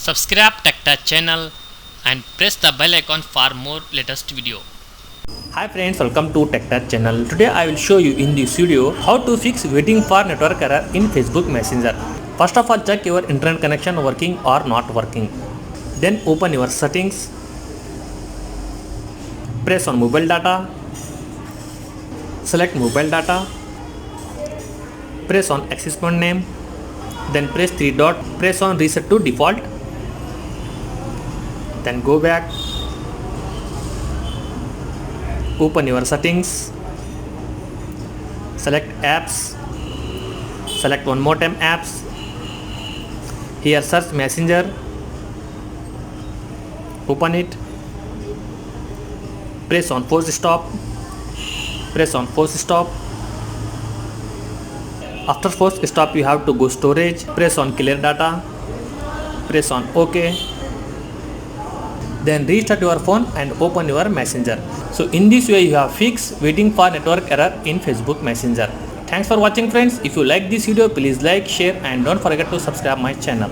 Subscribe TechTouch channel and press the bell icon for more latest video. Hi friends, welcome to TechTouch channel. Today I will show you in this video how to fix waiting for network error in Facebook Messenger. First of all, check your internet connection working or not working. Then open your settings. Press on mobile data. Select mobile data. Press on access point name. Then press 3 dot. Press on reset to default. Then go back. Open your settings. Select apps. Select one more time apps. Here search Messenger. Open it. Press on force stop. Press on force stop. After force stop, you have to go storage. Press on clear data. Press on OK. Then restart your phone and open your Messenger. So in this way you have fixed waiting for network error in Facebook Messenger. Thanks for watching friends. If you like this video, please like, share and don't forget to subscribe my channel.